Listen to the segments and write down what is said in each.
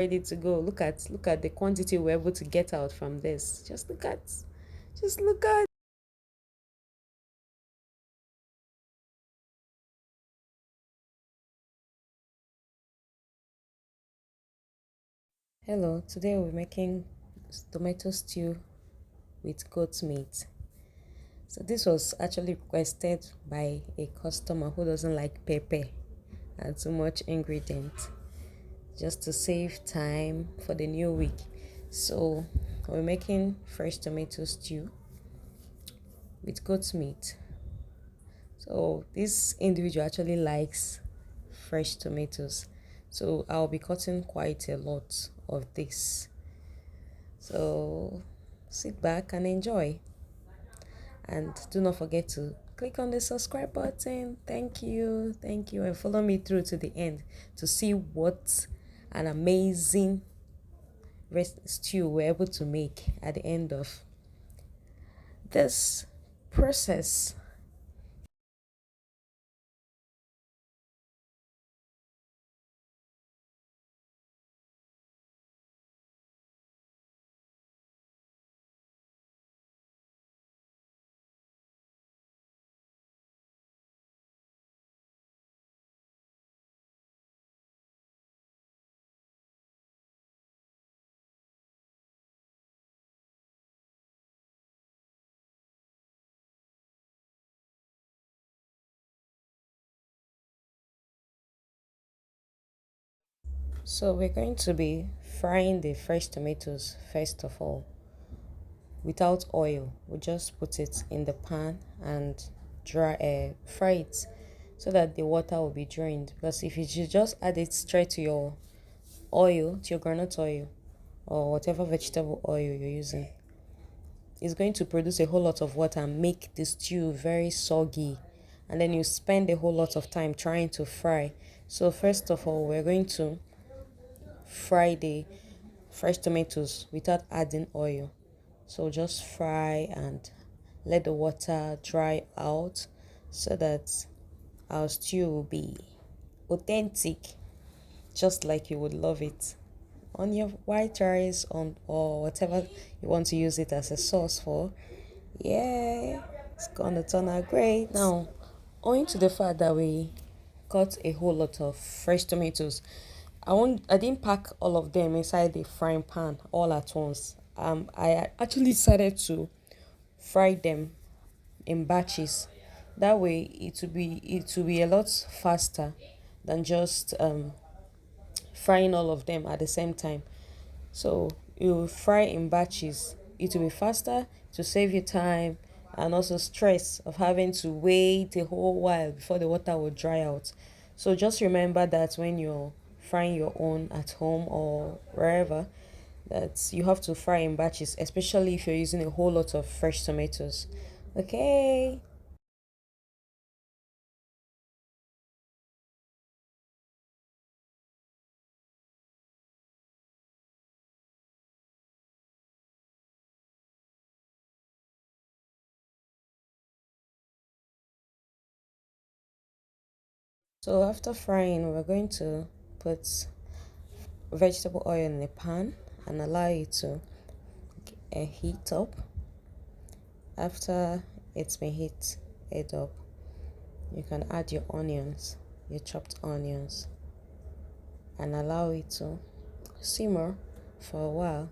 ready to go. Look at the quantity we're able to get out from this. Just look at. Hello, today we're making tomato stew with goat meat. So this was actually requested by a customer who doesn't like pepper and too much ingredient, just to save time for the new week. So we're making fresh tomato stew with goat meat. So this individual actually likes fresh tomatoes. So I'll be cutting quite a lot of this. So sit back and enjoy. And do not forget to click on the subscribe button. Thank you. Thank you. And follow me through to the end to see what an amazing stew we're able to make at the end of this process. So we're going to be frying the fresh tomatoes first of all without oil. We just put it in the pan and fry it so that the water will be drained. Because if you just add it straight to your oil, to your groundnut oil or whatever vegetable oil you're using, it's going to produce a whole lot of water and make the stew very soggy. And then you spend a whole lot of time trying to fry. So first of all, we're going to fry the fresh tomatoes without adding oil. So just fry and let the water dry out so that our stew will be authentic, just like you would love it on your white rice on or whatever you want to use it as a sauce for. Yeah, it's gonna turn out great. Now, owing to the fact that we got a whole lot of fresh tomatoes, I didn't pack all of them inside the frying pan all at once. I actually decided to fry them in batches. That way it will be a lot faster than just frying all of them at the same time. So you fry in batches. It will be faster to save you time and also stress of having to wait a whole while before the water will dry out. So just remember that when you're frying your own at home or wherever, that you have to fry in batches, especially if you're using a whole lot of fresh tomatoes. Okay. So after frying, we're going to put vegetable oil in a pan and allow it to heat up. After it's been heat up, you can add your onions, your chopped onions, and allow it to simmer for a while.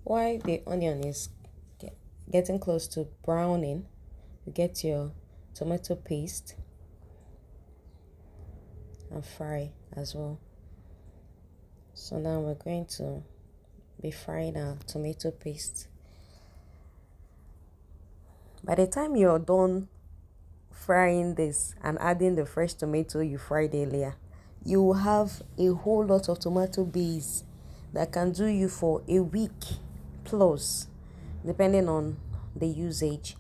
While the onion is getting close to browning, you get your tomato paste and fry as well. So now we're going to be frying our tomato paste. By the time you're done frying this and adding the fresh tomato you fried earlier, you will have a whole lot of tomato base that can do you for a week plus, depending on the usage.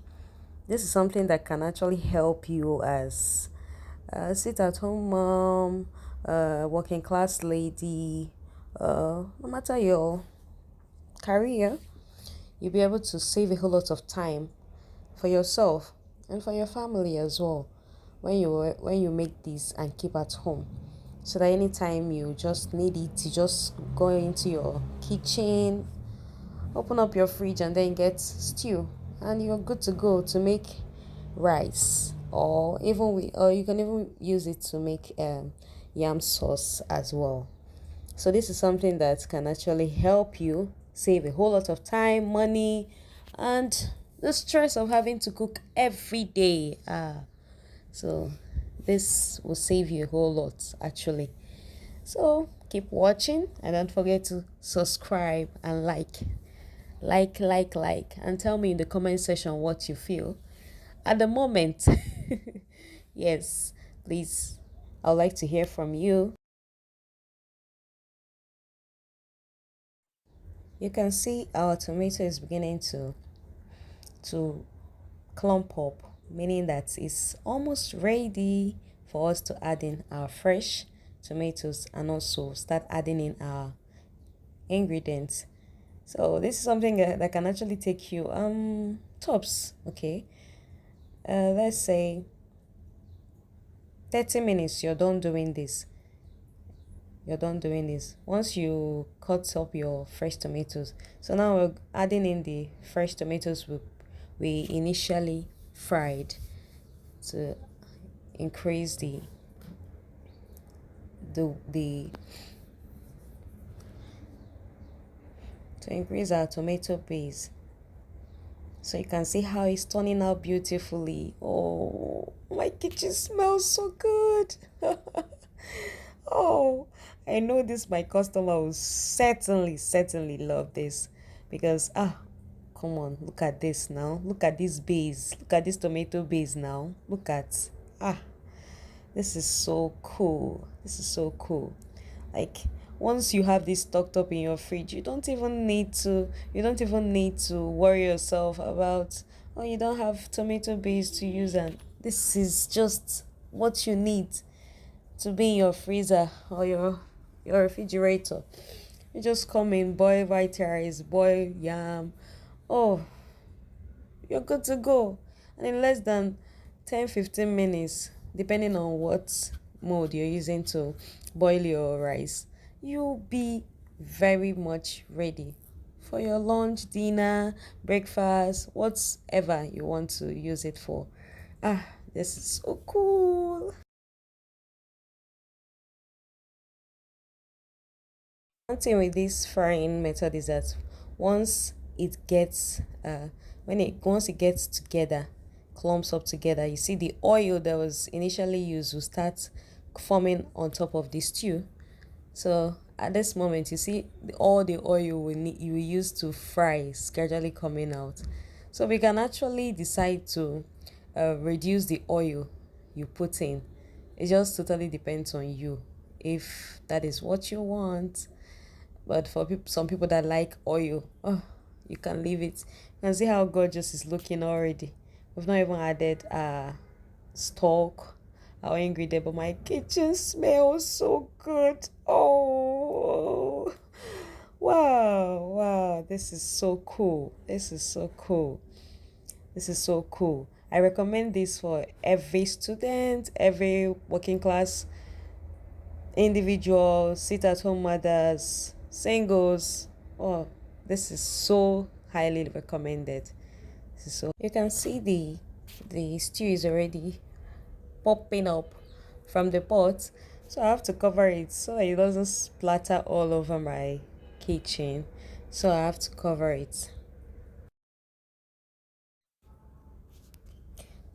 This is something that can actually help you as a sit at home mom, working class lady, no matter your career, you'll be able to save a whole lot of time for yourself and for your family as well when you make this and keep at home, so that anytime you just need it, you just go into your kitchen, open up your fridge, and then get stew, and you're good to go to make rice, or you can even use it to make yam sauce as well. So this is something that can actually help you save a whole lot of time, money, and the stress of having to cook every day. So this will save you a whole lot actually. So keep watching and don't forget to subscribe and like, and tell me in the comment section what you feel at the moment. Yes, please. I'd like to hear from you. You can see our tomato is beginning to clump up, meaning that it's almost ready for us to add in our fresh tomatoes and also start adding in our ingredients. So this is something that can actually take you tops, okay, let's say 30 minutes. You're done doing this once you cut up your fresh tomatoes. So now we're adding in the fresh tomatoes we initially fried to increase the to increase our tomato base. So you can see how it's turning out beautifully. Oh, my kitchen smells so good. Oh, I know this my customer will certainly love this, because come on, look at this now. Look at this base. Look at this tomato base now. Look at ah this is so cool. This is so cool. Like, once you have this stocked up in your fridge, you don't even need to worry yourself about, oh, you don't have tomato base to use, and this is just what you need to be in your freezer or your refrigerator. You just come in, boil white rice, boil yam. Oh, you're good to go. And in less than 10-15 minutes, depending on what mode you're using to boil your rice, you'll be very much ready for your lunch, dinner, breakfast, whatever you want to use it for. This is so cool. One thing with this frying method is that once it gets once it gets together, clumps up together, you see the oil that was initially used will start forming on top of the stew. So at this moment, you see all the oil you will use to fry is gradually coming out. So we can actually decide to reduce the oil you put in. It just totally depends on you if that is what you want. But for some people that like oil, oh, you can leave it. You can see how gorgeous it's looking already. We've not even added stock, our ingredient, but my kitchen smells so good. Oh, wow, this is so cool. This is so cool. This is so cool. I recommend this for every student, every working class individuals, sit at home mothers, singles. Oh, this is so highly recommended. So you can see the stew is already popping up from the pot. So I have to cover it so it doesn't splatter all over my kitchen. So I have to cover it.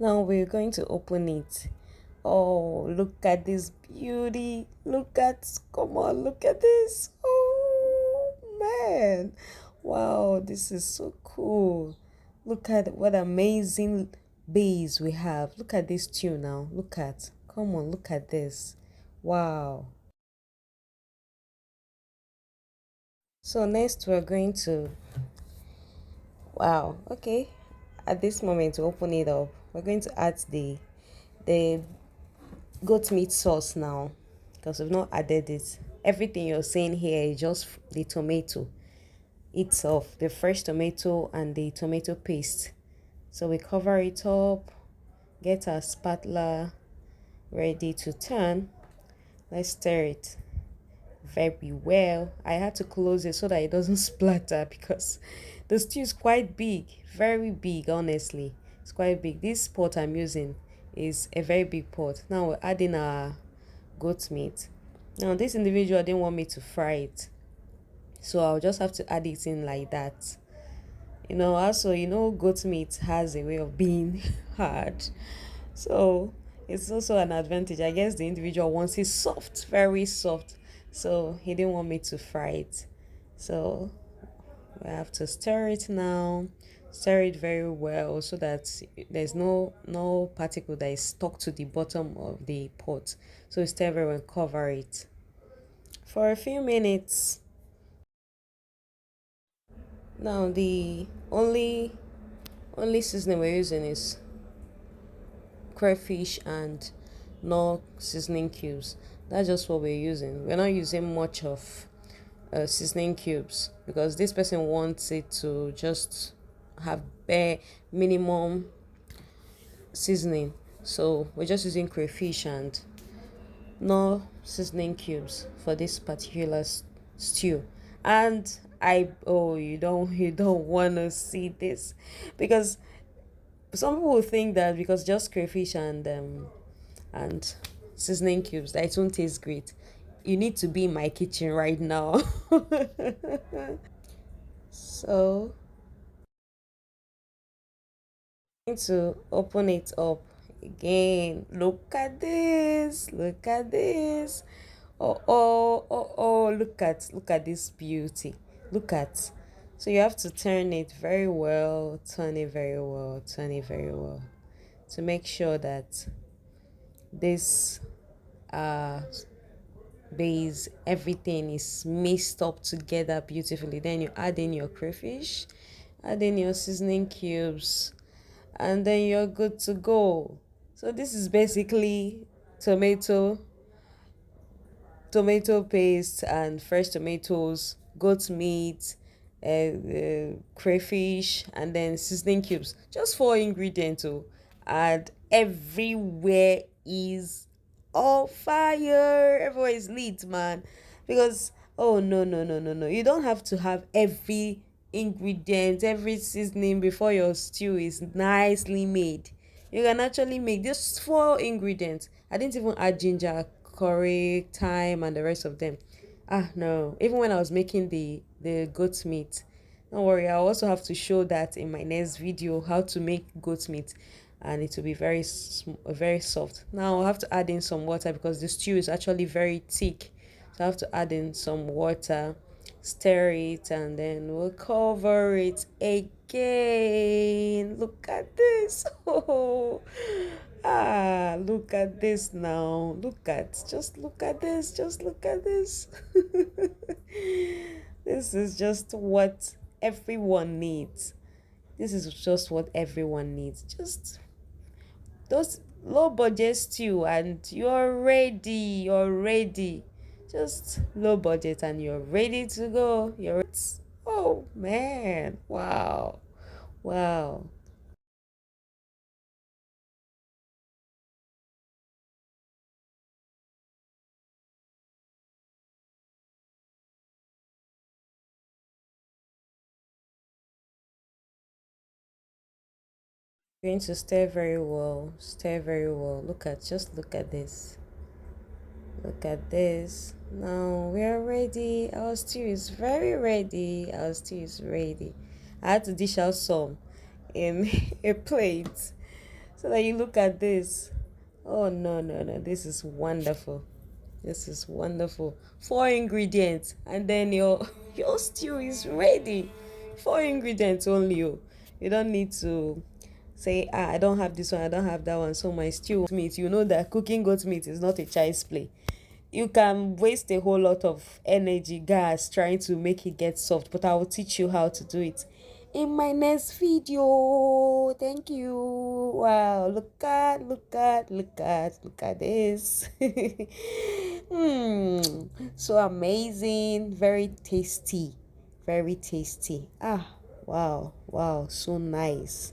Now we're going to open it. Oh, look at this beauty. Come on, look at this. Oh, man. Wow, this is so cool. Look at what amazing base we have. Look at this stew now. Look at. Come on, look at this. Wow. So next we're going to, wow, okay. At this moment to open it up, we're going to add the goat meat sauce now, because we've not added it. Everything you're seeing here is just the tomato itself, the fresh tomato and the tomato paste. So we cover it up, get our spatula ready to turn. Let's stir it very well. I had to close it so that it doesn't splatter, because the stew is quite big, very big. Honestly, it's quite big. This pot I'm using is a very big pot. Now we're adding our goat meat. Now this individual didn't want me to fry it, so I'll just have to add it in like that. Also, goat meat has a way of being hard, so it's also an advantage. I guess the individual wants it soft, very soft, so he didn't want me to fry it. So we have to stir it now, stir it very well so that there's no particle that is stuck to the bottom of the pot. So stir very well, cover it for a few minutes. Now the only seasoning we're using is crayfish and no seasoning cubes. That's just what we're using. We're not using much of seasoning cubes, because this person wants it to just have bare minimum seasoning. So we're just using crayfish and no seasoning cubes for this particular stew. And you don't want to see this, because some people will think that because just crayfish and seasoning cubes that it won't taste great. You need to be in my kitchen right now. So I'm going to open it up again. Look at this. Look at this. Oh, look at this beauty. Look at. So you have to turn it very well, turn it very well, turn it very well, to make sure that this uh base, everything is mixed up together beautifully. Then you add in your crayfish, add in your seasoning cubes, and then you're good to go. So this is basically tomato tomato paste and fresh tomatoes, goat meat, crayfish, and then seasoning cubes. Just four ingredients to add. Everywhere is all fire. Everywhere is lit, man. Because oh no no no no no, you don't have to have every ingredient, every seasoning before your stew is nicely made. You can actually make just four ingredients. I didn't even add ginger, curry, thyme, and the rest of them. Ah no, even when I was making the goat meat, don't worry, I also have to show that in my next video, how to make goat meat, and it will be very soft. Now I have to add in some water because the stew is actually very thick, so I have to add in some water, stir it, and then we'll cover it again. Look at this. Oh, look at this now. Just look at this. Just look at this. This is just what everyone needs. This is just what everyone needs. Just those low budget stew, and you're ready. You're ready. Just low budget and you're ready to go. Oh man. Wow. Wow. Going to stir very well. Stir very well. Look at this. Look at this. Now we are ready. Our stew is very ready. Our stew is ready. I had to dish out some in a plate so that you look at this. Oh no no no! This is wonderful. This is wonderful. Four ingredients, and then your stew is ready. Four ingredients only. You don't need to say, I don't have this one, I don't have that one, so my stew meat, you know that cooking goat meat is not a child's play. You can waste a whole lot of energy, gas, trying to make it get soft, but I will teach you how to do it in my next video. Thank you. Wow, look at this. Hmm, so amazing, very tasty, very tasty. Ah, wow, so nice.